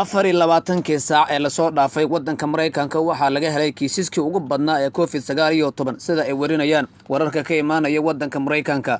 24 saac ee la soo dhaafay wadanka Maraykanka waxaa laga helay kiisaskii ugu badnaa ee COVID-19 sida ay warinayaan wararka ka imaanaya wadanka Maraykanka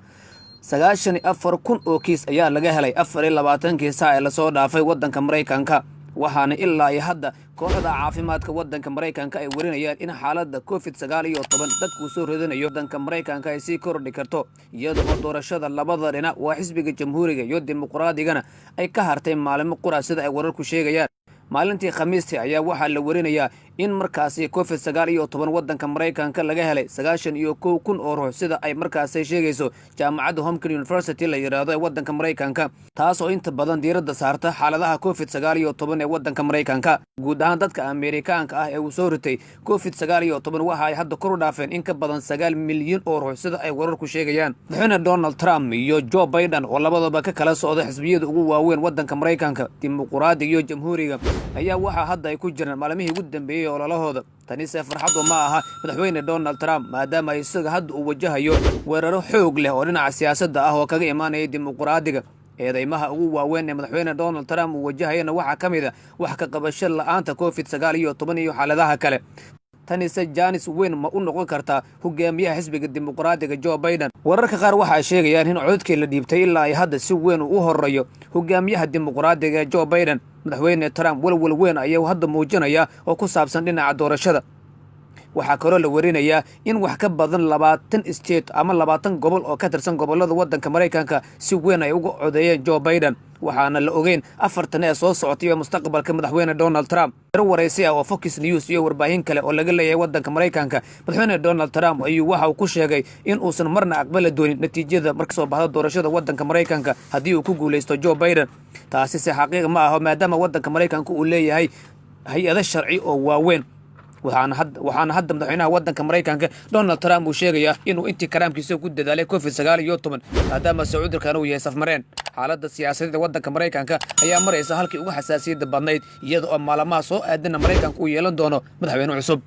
94,000 oo kiis ayaa laga helay 24 saac ee la soo dhaafay wadanka Maraykanka waxaana ilaa iyo hadda kooxda caafimaadka wadanka Maraykanka ay warinayaan in xaaladda COVID-19 dadku soo ridanayo wadanka Maraykanka ay sii kordhi karto iyadoo doorashada labada dhinac waa xisbiga jamhuuriga iyo dimuqraadiga ay ka hartay maalmo qura sida ay wararku sheegayaan maalintii Khamiistii ayaa waxaa la warinayaa in markaasi COVID-19 wadanka Maraykanka laga helay 91,000 oo ruux sida ay markaasi sheegayso jaamacadda Homkin University la yiraahdo ee wadanka Maraykanka taas oo inta badan diiradda saarta xaaladaha COVID-19 ee wadanka Maraykanka guud ahaan dadka Ameerikaanka ah ee uu soo ritay COVID-19 waxa ay hadda kor u dhaafeen in ka badan 9 milyan oo ruux sida ay wararku sheegayaan madaxweyne Donald Trump iyo Joe Biden oo labadaba ka kala socda xisbiyada ugu waaweyn wadanka Maraykanka dimuqraadiga iyo jamhuuriga ayaa waxa hadda ay ku jiraan maalmihii ugu dambeeyay ololahooda tani farxadu ma aha madaxweyne Donald Trump maadaama isaga hadda uu wajahayo weeraro xoog leh oo dhinaca siyaasadda ah oo kaga imaanaya dimuqraadiga eedeymaha ugu waaweyn ee madaxweyne Donald Trump uu wajahayna waxa kamid ah wax ka qabasho la'aanta COVID-19 iyo xaaladaha kale tani Janis weyn ma u noqon kartaa hogaamiyaha xisbiga dimuqraadiga Joe Biden wararka qaar waxa ay sheegayaan in codadkii la dhiibtay ilaa ay hadda si weyn u horeeyo hogaamiyaha dimuqraadiga Joe Biden madaxweyne Trump walwal weyn ayuu hadda muujinaya oo ku saabsan dhinaca doorashada waxa kale la warinayaa in wax ka badan 20 state ama 20 gobol oo ka tirsan gobolada wadanka Maraykanka si weyn ay uga codeeyeen Joe Biden waxaana la ogeyn 4 ee soo socotay mustaqbalka madaxweyne Donald Trump waraysi oo Fox News iyo warbaahin kale oo laga leeyahay wadanka Maraykanka madaxweyne Donald Trump ayuu waxa uu ku sheegay in uusan marna aqbali doonin natiijada marka soo baxda doorashada wadanka Maraykanka hadii uu ku guuleysto Joe Biden taasi si xaqiiqo ma aha maadaama wadanka Maraykanka uu leeyahay hay'ado sharci oo waaweyn waxaana hadda madaxweynaha wadanka Maraykanka Donald Trump uu sheegaya inuu intii karaamkiisa ku dadaalay COVID-19 maadaama cudurkan uu yahay safmareen xaaladda siyaasadeed wadanka Maraykanka ayaa maraysa halkii ugu xasaasiyadda badnayd iyadoo maalmaha soo aadana Maraykanka uu yeelan doono madaxweyne cusub